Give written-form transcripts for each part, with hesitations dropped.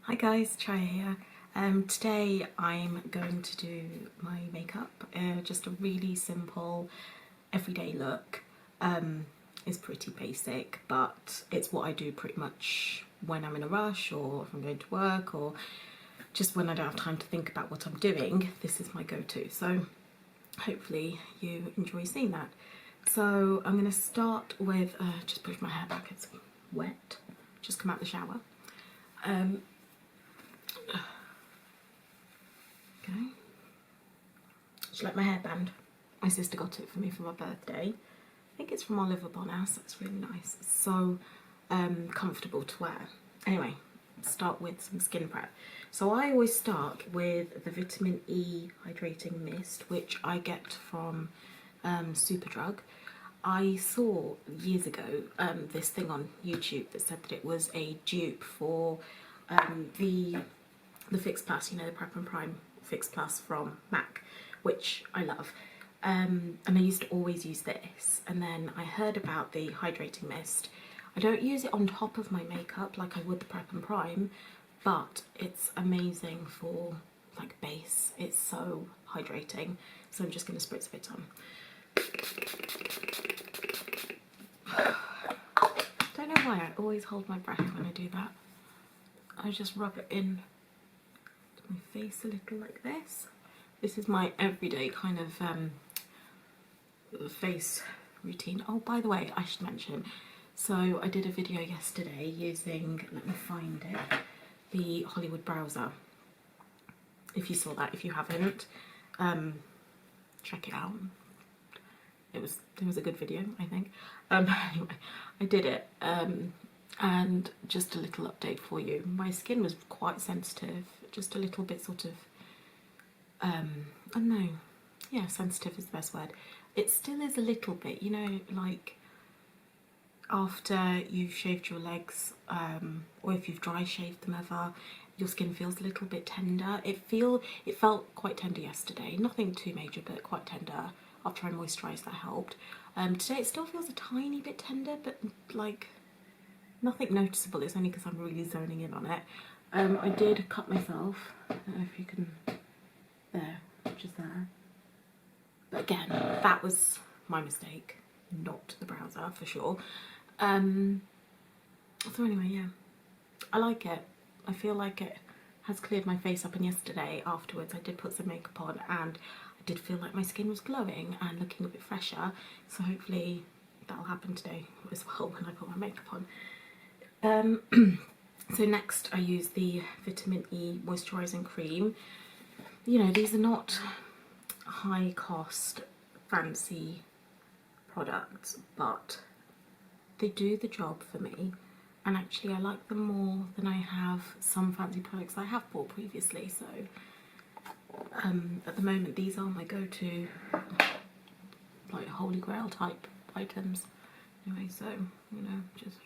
Hi guys, Chaya here. Today I'm going to do my makeup, just a really simple everyday look. It's pretty basic, but it's what I do pretty much when I'm in a rush or if I'm going to work or just when I don't have time to think about what I'm doing. This is my go-to, so hopefully you enjoy seeing that. So I'm going to start with, just push my hair back, it's wet, just come out the shower. Okay, just like my hairband. My sister got it for me for my birthday. I think it's from Oliver Bonas. It's really nice. It's so comfortable to wear. Anyway, start with some skin prep. So I always start with the Vitamin E Hydrating Mist, which I get from Superdrug. I saw years ago this thing on YouTube that said that it was a dupe for the Fix Plus, you know, the Prep and Prime Fix Plus from MAC, which I love. And I used to always use this, and then I heard about the hydrating mist. I don't use it on top of my makeup like I would the Prep and Prime, but it's amazing for like base. It's so hydrating, so I'm just going to spritz a bit on. Don't know why I always hold my breath when I do that. I just rub it in my face a little like this. This is my everyday kind of face routine. Oh, by the way, I should mention, so I did a video yesterday using, let me find it, the Hollywood Browser. If you saw that, if you haven't, check it out. It was a good video, I think. Anyway, I did it. And just a little update for you. My skin was quite sensitive, just a little bit sort of, I don't know, yeah, sensitive is the best word. It still is a little bit, you know, like after you've shaved your legs, or if you've dry shaved them ever, your skin feels a little bit tender. It felt quite tender yesterday, nothing too major, but quite tender. After I moisturised, that helped. Today it still feels a tiny bit tender, but like nothing noticeable. It's only because I'm really zoning in on it. I did cut myself. I don't know if you can, there, just there. But again, that was my mistake, not the browser for sure. So anyway, yeah, I like it. I feel like it has cleared my face up, and yesterday afterwards I did put some makeup on and I did feel like my skin was glowing and looking a bit fresher. So hopefully that'll happen today as well when I put my makeup on. So next I use the Vitamin E Moisturising Cream. You know, these are not high cost fancy products, but they do the job for me, and actually I like them more than I have some fancy products I have bought previously. So at the moment these are my go-to, like holy grail type items. Anyway, so you know, just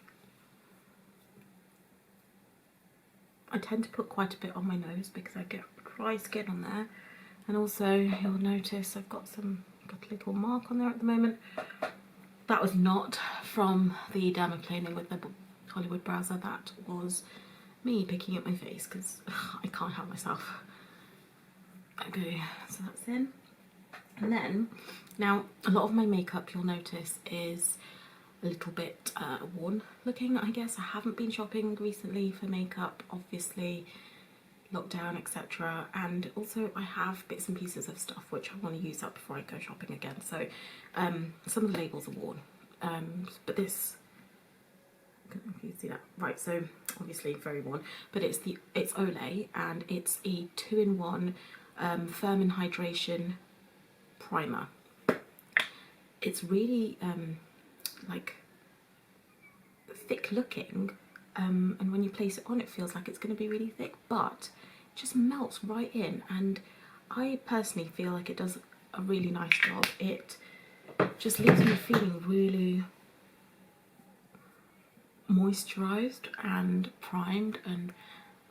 I tend to put quite a bit on my nose because I get dry skin on there, and also you'll notice I've got a little mark on there at the moment. That was not from the dermaplaning with the Hollywood Browser. That was me picking up my face because I can't help myself. Okay, so that's in. And then, now a lot of my makeup, you'll notice, is a little bit worn looking, I guess. I haven't been shopping recently for makeup, obviously, lockdown, etc. And also I have bits and pieces of stuff which I want to use up before I go shopping again. So some of the labels are worn, but this, I don't know if you can see that. Right, so obviously very worn, but it's Olay, and it's a 2-in-1 firm and hydration primer. It's really like thick looking, and when you place it on it feels like it's going to be really thick, but it just melts right in, and I personally feel like it does a really nice job. It just leaves me feeling really moisturised and primed, and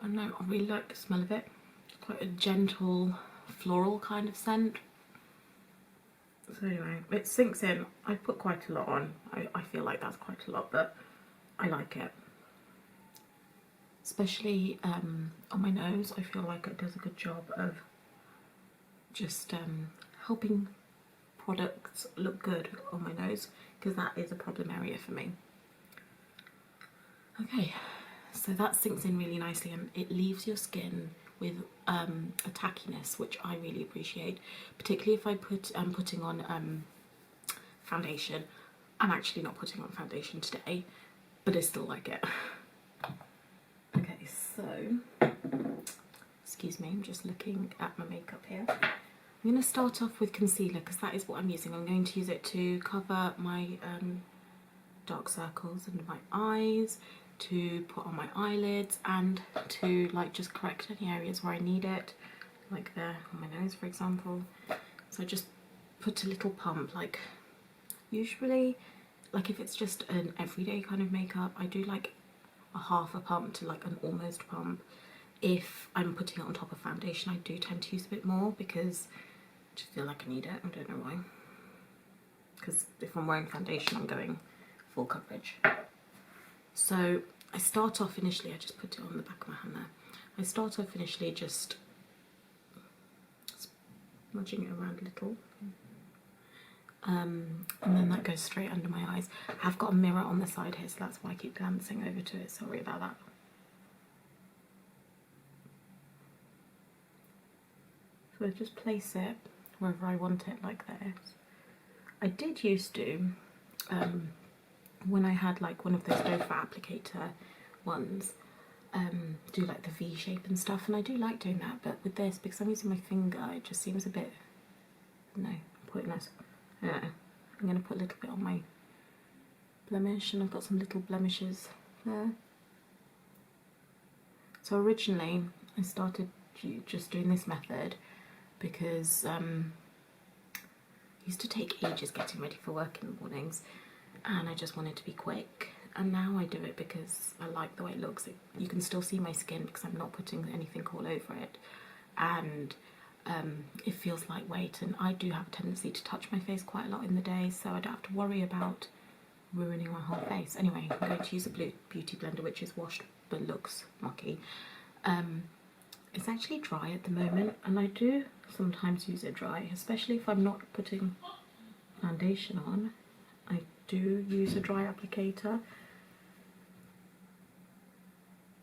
I don't know, I really like the smell of it. It's quite a gentle floral kind of scent. So anyway, it sinks in. I put quite a lot on. I feel like that's quite a lot, but I like it. especially on my nose. I feel like it does a good job of just helping products look good on my nose, because that is a problem area for me. Okay, so that sinks in really nicely and it leaves your skin with a tackiness, which I really appreciate, particularly if I'm putting on foundation. I'm actually not putting on foundation today, but I still like it. Okay, so, excuse me, I'm just looking at my makeup here. I'm going to start off with concealer because that is what I'm using. I'm going to use it to cover my dark circles under my eyes, to put on my eyelids, and to like just correct any areas where I need it, like there on my nose for example. So I just put a little pump, like usually, like if it's just an everyday kind of makeup, I do like a half a pump to like an almost pump. If I'm putting it on top of foundation, I do tend to use a bit more because I just feel like I need it. I don't know why. Because if I'm wearing foundation, I'm going full coverage. So I start off initially, I just put it on the back of my hand there. I start off initially just smudging it around a little. And then that goes straight under my eyes. I've got a mirror on the side here, so that's why I keep glancing over to it. Sorry about that. So I just place it wherever I want it, like this. I did used to, when I had like one of those doe fat applicator ones, do like the V shape and stuff, and I do like doing that, but with this, because I'm using my finger, it just seems a bit, no, pointless. Yeah, I'm going to put a little bit on my blemish, and I've got some little blemishes there. So originally I started just doing this method because I used to take ages getting ready for work in the mornings, and I just wanted to be quick. And now I do it because I like the way it looks. You can still see my skin because I'm not putting anything all over it, and it feels lightweight, and I do have a tendency to touch my face quite a lot in the day, so I don't have to worry about ruining my whole face. Anyway, I'm going to use a beauty blender which is washed but looks mucky. It's actually dry at the moment, and I do sometimes use it dry, especially if I'm not putting foundation on. I do use a dry applicator.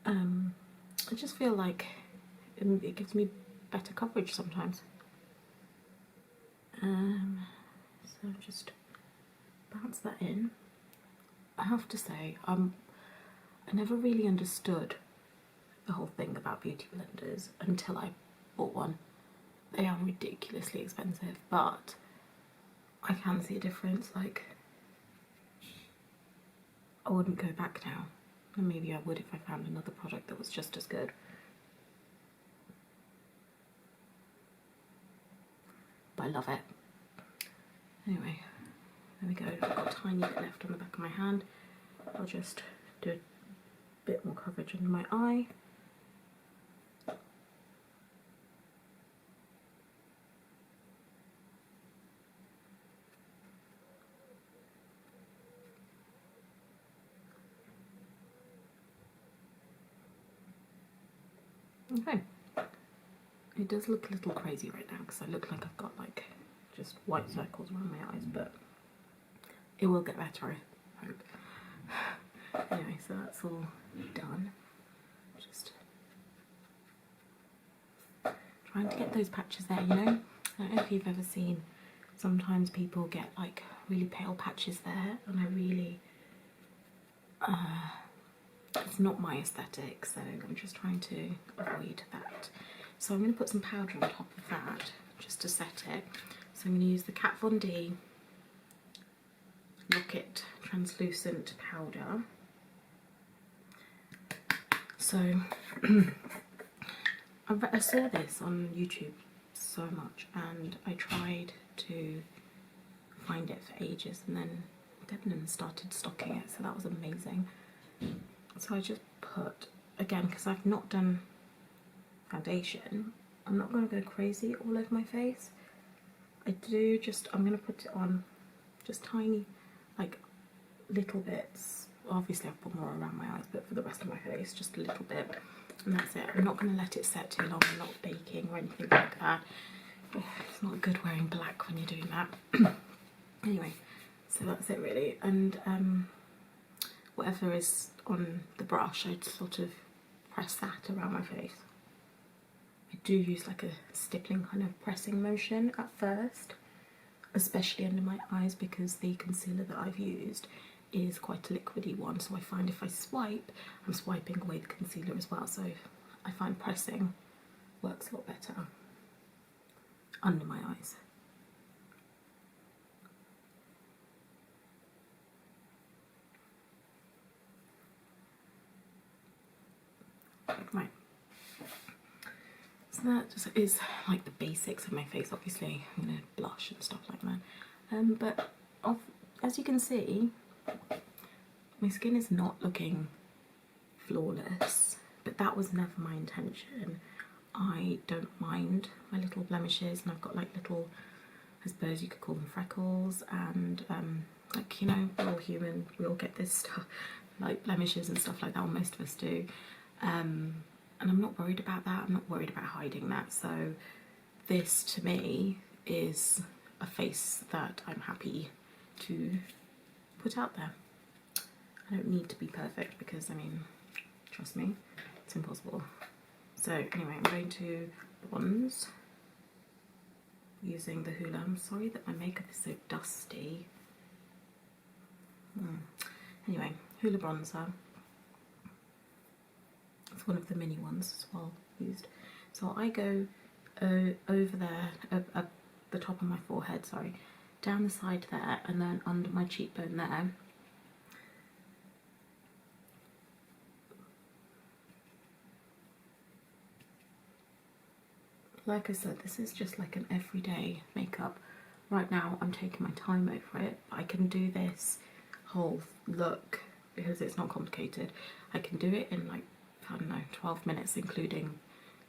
I just feel like it gives me better coverage sometimes. So just bounce that in. I have to say, I never really understood the whole thing about beauty blenders until I bought one. They are ridiculously expensive, but I can see a difference. Like, I wouldn't go back now, and maybe I would if I found another product that was just as good. But I love it. Anyway, there we go. I've got a tiny bit left on the back of my hand. I'll just do a bit more coverage under my eye. Okay, it does look a little crazy right now because I look like I've got like just white circles around my eyes, but it will get better, I hope. Anyway, so that's all done. Just trying to get those patches there, you know? I don't know if you've ever seen, sometimes people get like really pale patches there, and I really, it's not my aesthetic, so I'm just trying to avoid that. So I'm going to put some powder on top of that just to set it. So I'm going to use the Kat Von D Locket Translucent Powder. So I saw this on YouTube so much, and I tried to find it for ages, and then Debenhams started stocking it, so that was amazing. So I just put, again, because I've not done foundation, I'm not going to go crazy all over my face. I'm going to put it on just tiny, like little bits obviously I've put more around my eyes, but for the rest of my face, just a little bit. And that's it. I'm not going to let it set too long. I'm not baking or anything like that. It's not good wearing black when you're doing that. Anyway, so that's it really. And whatever is on the brush, I'd sort of press that around my face. I do use like a stippling kind of pressing motion at first, especially under my eyes, because the concealer that I've used is quite a liquidy one, so I find if I swipe, I'm swiping away the concealer as well, so I find pressing works a lot better under my eyes. Right, so that just is like the basics of my face. Obviously I'm going to blush and stuff like that, but as you can see, my skin is not looking flawless, but that was never my intention. I don't mind my little blemishes, and I've got like little, I suppose you could call them freckles, and like, you know, we're all human, we all get this stuff, like blemishes and stuff like that, or most of us do, and I'm not worried about that. I'm not worried about hiding that. So this to me is a face that I'm happy to put out there. I don't need to be perfect, because I mean, trust me, it's impossible. So anyway, I'm going to bronze using the Hoola. I'm sorry that my makeup is so dusty. Anyway, Hoola Bronzer. It's one of the mini ones as well used. So I go over there, up the top of my forehead, sorry, down the side there, and then under my cheekbone there. Like I said, this is just like an everyday makeup. Right now I'm taking my time over it. I can do this whole look because it's not complicated. I can do it in like, I don't know, 12 minutes, including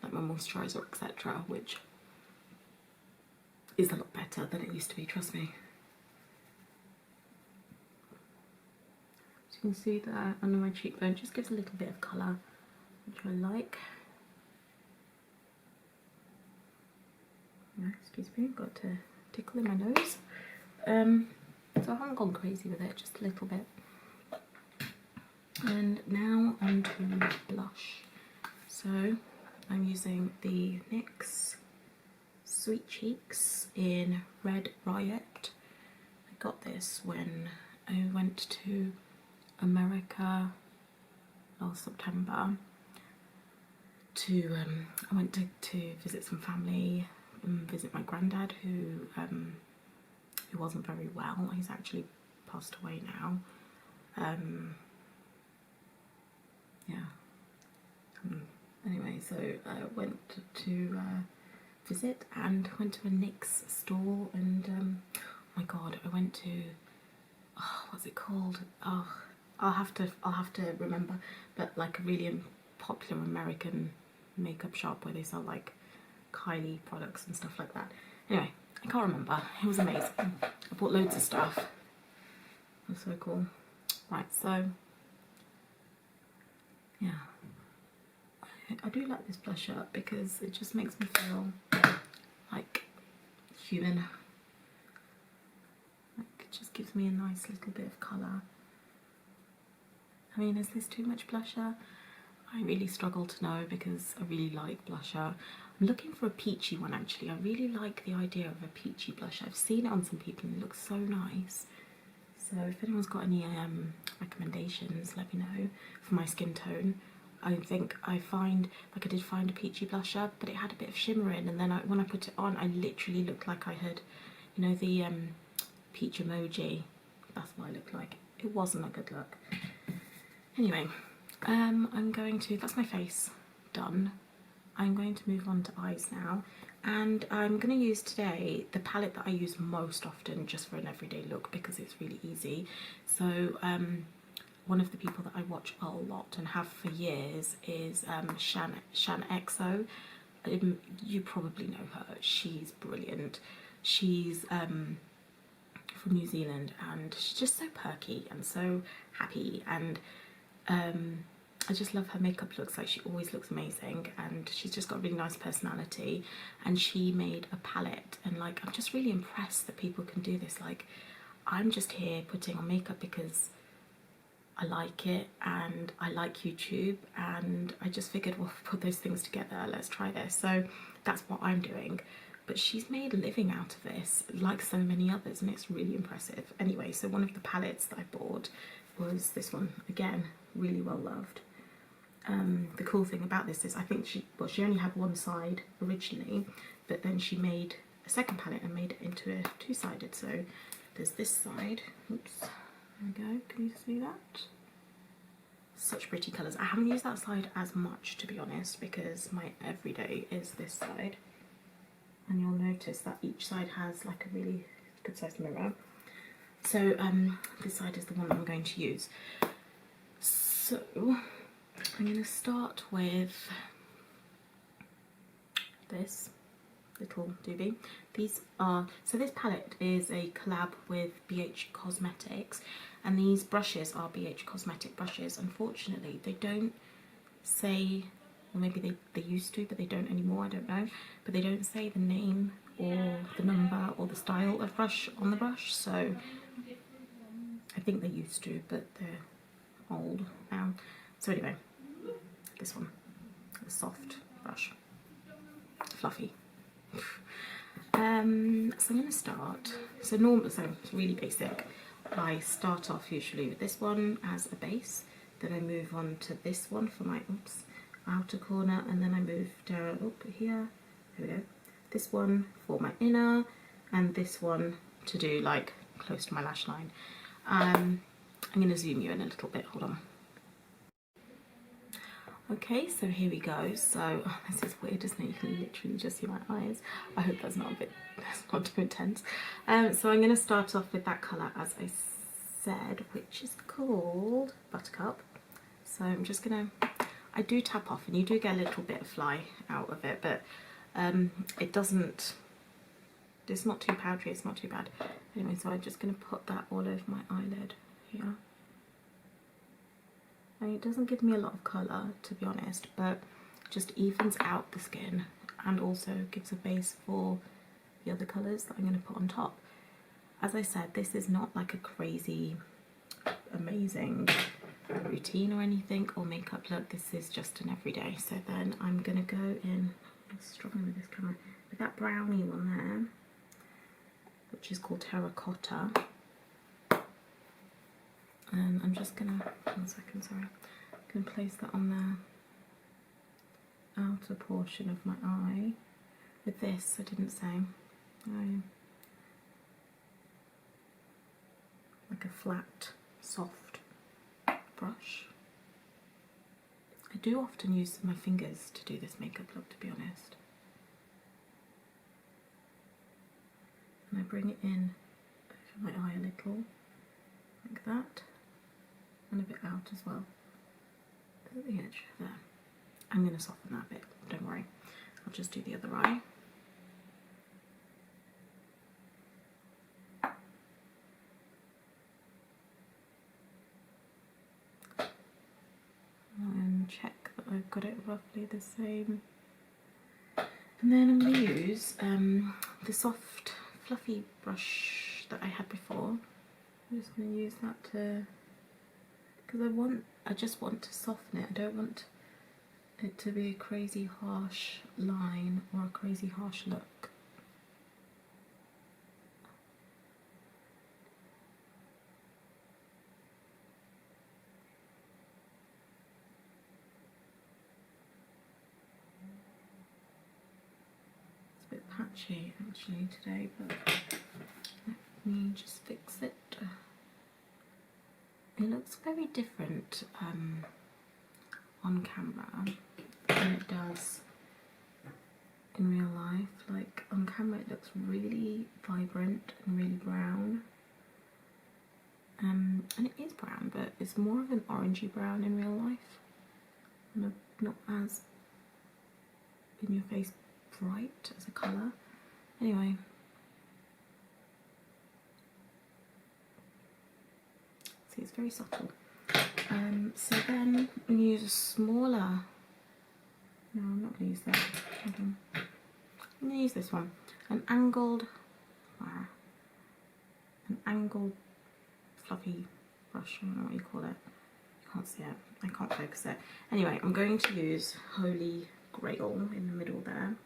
like my moisturiser, etc., which is a lot better than it used to be, trust me. So you can see that under my cheekbone, just gives a little bit of colour, which I like. Excuse me, got a tickle in my nose. So I haven't gone crazy with it, just a little bit. And now on to blush. So I'm using the NYX Sweet Cheeks in Red Riot. I got this when I went to America last September. I went to visit some family, visit my granddad who wasn't very well. He's actually passed away now. Anyway, so I went to visit and went to a NYX store, and oh my god, I went to, what's it called? I'll have to remember, but like a really popular American makeup shop where they sell like Kylie products and stuff like that. Anyway, I can't remember. It was amazing. I bought loads of stuff. It was so cool. Right, so yeah, I do like this blusher because it just makes me feel like human. Like, it just gives me a nice little bit of colour. I mean, is this too much blusher? I really struggle to know because I really like blusher. I'm looking for a peachy one actually. I really like the idea of a peachy blusher. I've seen it on some people and it looks so nice. So if anyone's got any recommendations, let me know for my skin tone. I think I did find a peachy blusher, but it had a bit of shimmer in, and then when I put it on, I literally looked like I had, you know, the peach emoji. That's what I looked like. It wasn't a good look. Anyway, I'm going to, that's my face done. I'm going to move on to eyes now, and I'm going to use today the palette that I use most often just for an everyday look because it's really easy. So one of the people that I watch a lot and have for years is Shaanxo. You probably know her. She's brilliant. She's from New Zealand, and she's just so perky and so happy, and I just love her makeup looks. Like, she always looks amazing, and she's just got a really nice personality. And she made a palette, and like, I'm just really impressed that people can do this. Like, I'm just here putting on makeup because I like it and I like YouTube, and I just figured, well, put those things together, let's try this. So that's what I'm doing. But she's made a living out of this, like so many others, and it's really impressive. Anyway, so one of the palettes that I bought was this one. Again, really well loved. The cool thing about this is, I think she only had one side originally, but then she made a second palette and made it into a two-sided. So there's this side. Oops, there we go. Can you see that? Such pretty colours. I haven't used that side as much, to be honest, because my everyday is this side. And you'll notice that each side has like a really good sized mirror. So this side is the one I'm going to use. So I'm going to start with this little doobie. These are, so this palette is a collab with BH Cosmetics, and these brushes are BH Cosmetic brushes. Unfortunately, they don't say, or maybe they used to, but they don't anymore, I don't know, but they don't say the name or the number or the style of brush on the brush. So I think they used to, but they're old now. So anyway, this one, the soft brush, fluffy. So I'm going to start, so it's really basic. I start off usually with this one as a base, then I move on to this one for my outer corner, and then I move down up here, there we go, this one for my inner, and this one to do like close to my lash line. I'm going to zoom you in a little bit, hold on. Okay, so here we go. So this is weird, isn't it? You can literally just see my eyes. I hope that's not too intense. So I'm going to start off with that colour, as I said, which is called Buttercup. So I'm just going to, I do tap off, and you do get a little bit of fly out of it, but it doesn't, it's not too powdery, it's not too bad. Anyway, so I'm just going to put that all over my eyelid here. And it doesn't give me a lot of colour, to be honest, but just evens out the skin and also gives a base for the other colours that I'm going to put on top. As I said, this is not like a crazy, amazing routine or anything, or makeup look. This is just an everyday. So then I'm going to go in, I'm struggling with this camera, with that brownie one there, which is called Terracotta. And I'm just gonna, 1 second, sorry, I'm gonna place that on the outer portion of my eye. With this, I didn't say, like a flat, soft brush. I do often use my fingers to do this makeup look, to be honest. And I bring it in over my eye a little, like that. And a bit out as well, at the edge there. I'm going to soften that bit, don't worry. I'll just do the other eye. And check that I've got it roughly the same. And then I'm going to use the soft fluffy brush that I had before. I'm just going to use that to, because I just want to soften it. I don't want it to be a crazy harsh line or a crazy harsh look. It's a bit patchy actually today, but let me just fix it. It looks very different on camera than it does in real life. Like on camera it looks really vibrant and really brown, and it is brown, but it's more of an orangey brown in real life, and not as in your face bright as a colour. Anyway, see, it's very subtle. So then I'm going to use a smaller, no, I'm not going to use that. Hold on. I'm going to use this one, an angled fluffy brush, I don't know what you call it. You can't see it, I can't focus it. Anyway, I'm going to use Holy Grail in the middle there.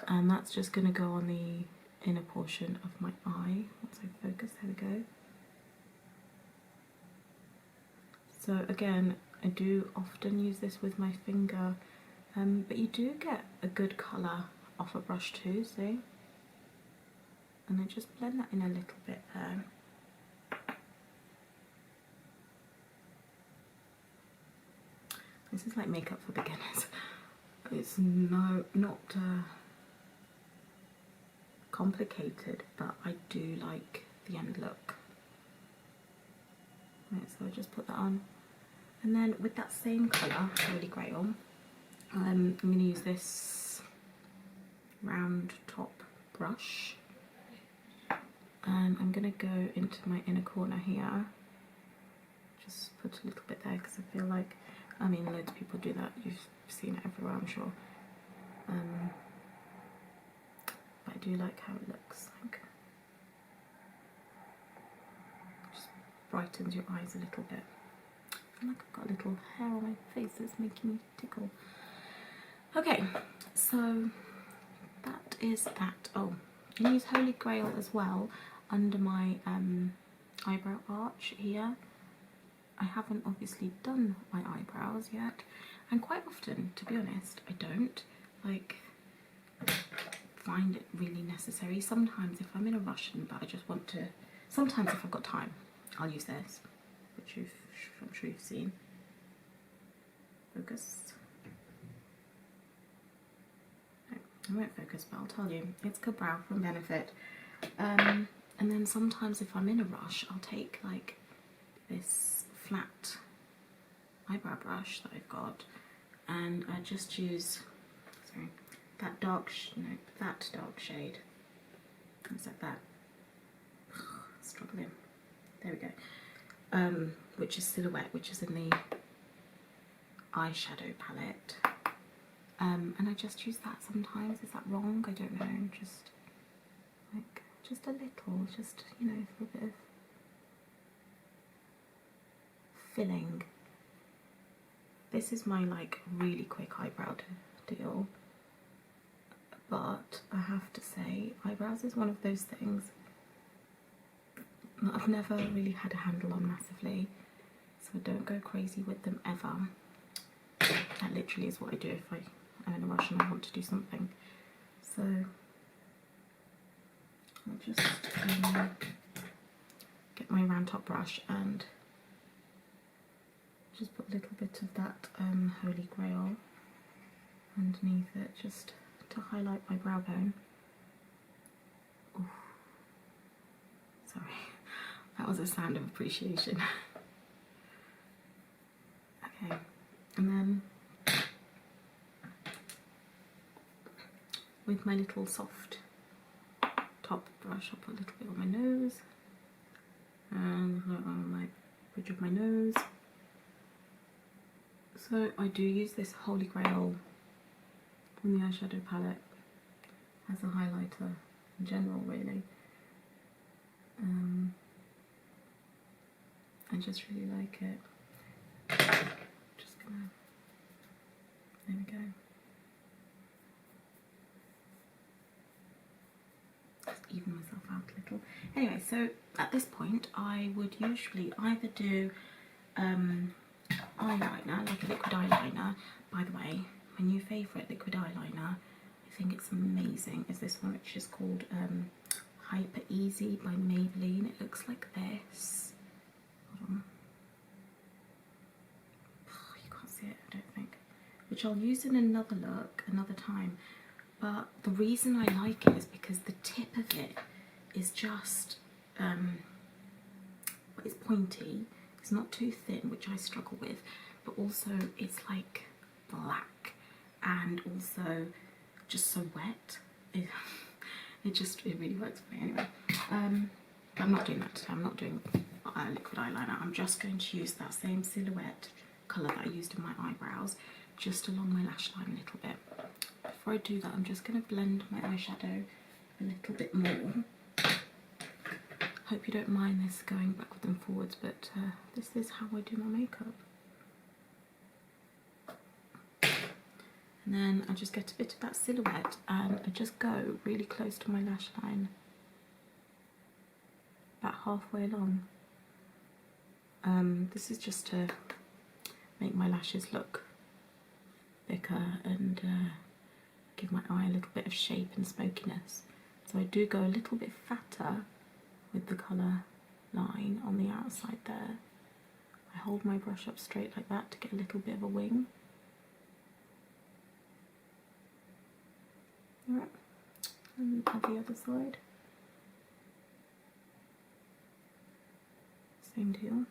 And that's just going to go on the inner portion of my eye. Once I focus, there we go. So again, I do often use this with my finger, but you do get a good colour off a brush too, see? And I just blend that in a little bit there. This is like makeup for beginners. It's not complicated, but I do like the end look. Right, so I'll just put that on. And then with that same colour, Holy Grail, I'm going to use this round top brush. And I'm going to go into my inner corner here. Just put a little bit there because I feel like, I mean, loads of people do that. You've seen it everywhere, I'm sure. But I do like how it looks. Like, just brightens your eyes a little bit. I feel like I've got a little hair on my face that's making me tickle. Okay, so that is that. Oh, I'm going to use Holy Grail as well under my eyebrow arch here. I haven't obviously done my eyebrows yet, and quite often, to be honest, I don't like find it really necessary. Sometimes if I'm in a rush but I just want to, sometimes if I've got time, I'll use this, which I'm sure you've seen. Focus. No, I won't focus, but I'll tell you, it's Good Brow from Benefit. And then sometimes if I'm in a rush, I'll take like this flat eyebrow brush that I've got, and I just use, sorry, that dark shade. It's like that. Struggling. There we go. Which is Silhouette, which is in the eyeshadow palette. And I just use that sometimes. Is that wrong? I don't know. Just like, just a little, just, you know, for a bit of filling. This is my like really quick eyebrow deal, but I have to say eyebrows is one of those things that I've never really had a handle on massively, so I don't go crazy with them ever. That literally is what I do if I'm in a rush and I want to do something. So I'll just get my round top brush and just put a little bit of that Holy Grail underneath it, just to highlight my brow bone. Ooh. Sorry, that was a sound of appreciation. Okay, and then with my little soft top brush, I'll put a little bit on my nose and on my bridge of my nose. So I do use this Holy Grail from the eyeshadow palette as a highlighter in general, really. I just really like it. Just gonna, there we go. Just even myself out a little. Anyway, so at this point I would usually either do eyeliner, like a liquid eyeliner. By the way, my new favourite liquid eyeliner, I think it's amazing, is this one, which is called Hyper Easy by Maybelline. It looks like this. Hold on. Oh, you can't see it, I don't think. Which I'll use in another look, another time. But the reason I like it is because the tip of it is just, it's pointy. It's not too thin, which I struggle with, but also it's like black and also just so wet. It really works for me anyway. But I'm not doing that today. I'm not doing liquid eyeliner. I'm just going to use that same silhouette colour that I used in my eyebrows, just along my lash line a little bit. Before I do that, I'm just going to blend my eyeshadow a little bit more. Hope you don't mind this going backwards and forwards, but this is how I do my makeup. And then I just get a bit of that silhouette and I just go really close to my lash line, about halfway along. This is just to make my lashes look thicker and give my eye a little bit of shape and smokiness. So I do go a little bit fatter with the colour line on the outside there. I hold my brush up straight like that to get a little bit of a wing. Alright, and on the other side, same deal.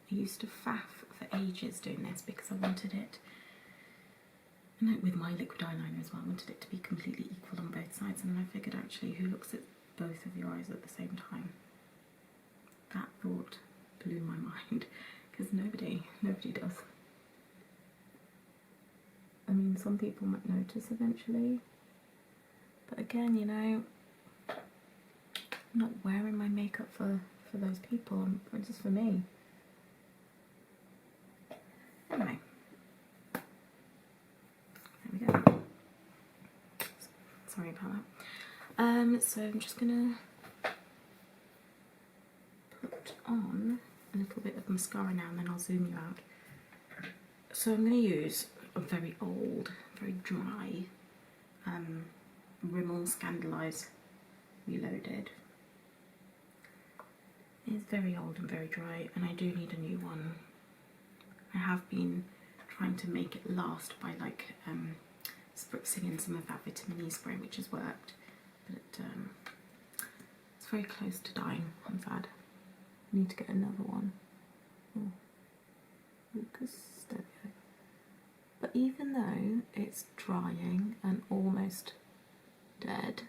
I used to faff for ages doing this because I wanted it, and with my liquid eyeliner as well, I wanted it to be completely equal on both sides, and then I figured actually who looks at both of your eyes at the same time? That thought blew my mind, because nobody does. I mean, some people might notice eventually, but again, you know, I'm not wearing my makeup for those people, it's just for me. Anyway, there we go. Sorry about that. So I'm just gonna put on a little bit of mascara now, and then I'll zoom you out. So I'm going to use a very old, very dry Rimmel Scandaleyes Reloaded. It's very old and very dry, and I do need a new one. I have been trying to make it last by like spritzing in some of that vitamin E spray, which has worked, but it's very close to dying. I'm sad. I need to get another one. Oh, Lucas, there we go. But even though it's drying and almost dead,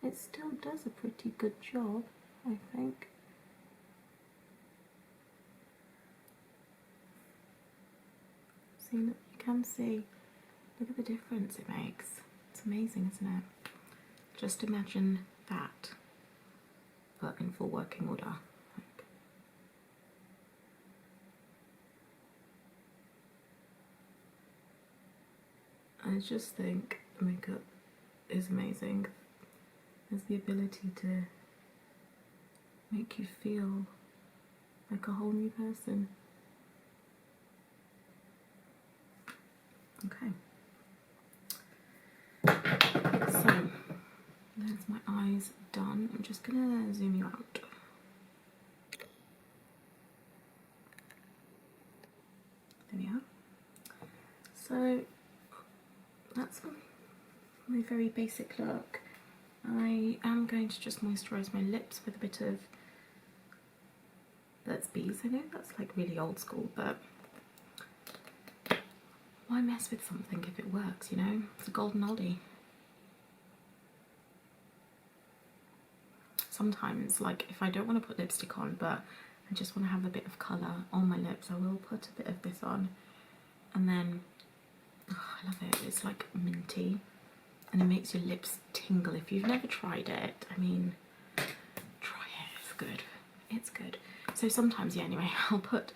it still does a pretty good job, I think. See, look, you can see, look at the difference it makes. It's amazing, isn't it? Just imagine that, but in full working order. I just think makeup is amazing. There's the ability to make you feel like a whole new person. Okay. So, there's my eyes done. I'm just gonna zoom you out. There we are. So, that's my very basic look. I am going to just moisturise my lips with a bit of Burts Bees. I know that's like really old school, but why mess with something if it works, you know? It's a golden oldie. Sometimes, like, if I don't want to put lipstick on, but I just want to have a bit of colour on my lips, I will put a bit of this on. And then, oh, I love it. It's like minty, and it makes your lips tingle. If you've never tried it, I mean, try it. It's good. It's good. So sometimes, yeah, anyway, I'll put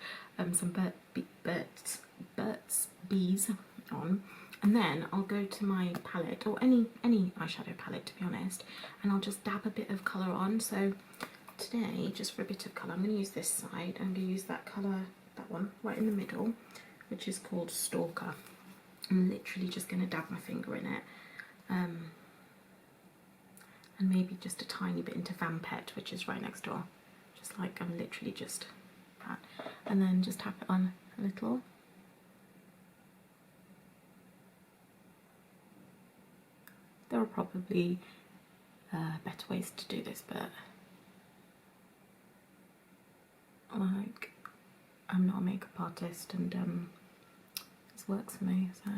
some Burts Bees on, and then I'll go to my palette, or any eyeshadow palette to be honest, and I'll just dab a bit of colour on. So today, just for a bit of colour, I'm going to use this side. I'm going to use that colour, that one, right in the middle, which is called Stalker. I'm literally just going to dab my finger in it, and maybe just a tiny bit into Vampet, which is right next door. Just like, I'm literally just that, and then just tap it on a little. There are probably better ways to do this, but like, I'm not a makeup artist, and this works for me, so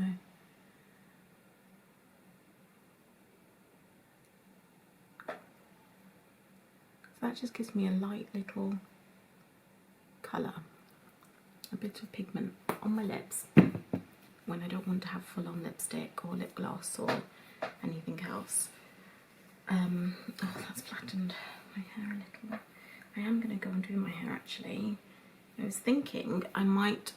So that just gives me a light little colour, a bit of pigment on my lips when I don't want to have full on lipstick or lip gloss or anything else. Oh, that's flattened my hair a little. I am going to go and do my hair actually. I was thinking I might,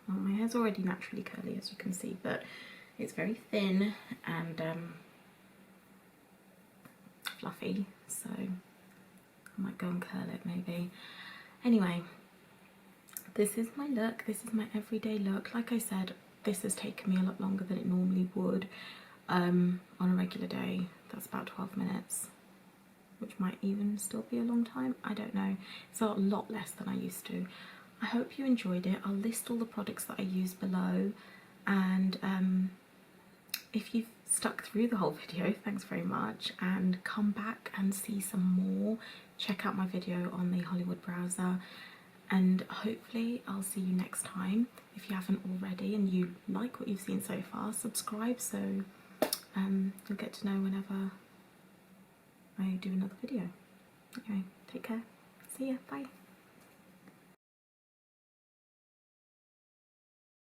well, my hair's already naturally curly as you can see, but it's very thin and fluffy, so I might go and curl it maybe. Anyway, this is my look, this is my everyday look. Like I said, this has taken me a lot longer than it normally would on a regular day. That's about 12 minutes, which might even still be a long time, I don't know. It's a lot less than I used to. I hope you enjoyed it. I'll list all the products that I use below, and if you've stuck through the whole video, thanks very much, and come back and see some more. Check out my video on the Hollywood browser, and hopefully I'll see you next time. If you haven't already and you like what you've seen so far, subscribe so you'll get to know whenever I do another video. Anyway, take care. See ya. Bye.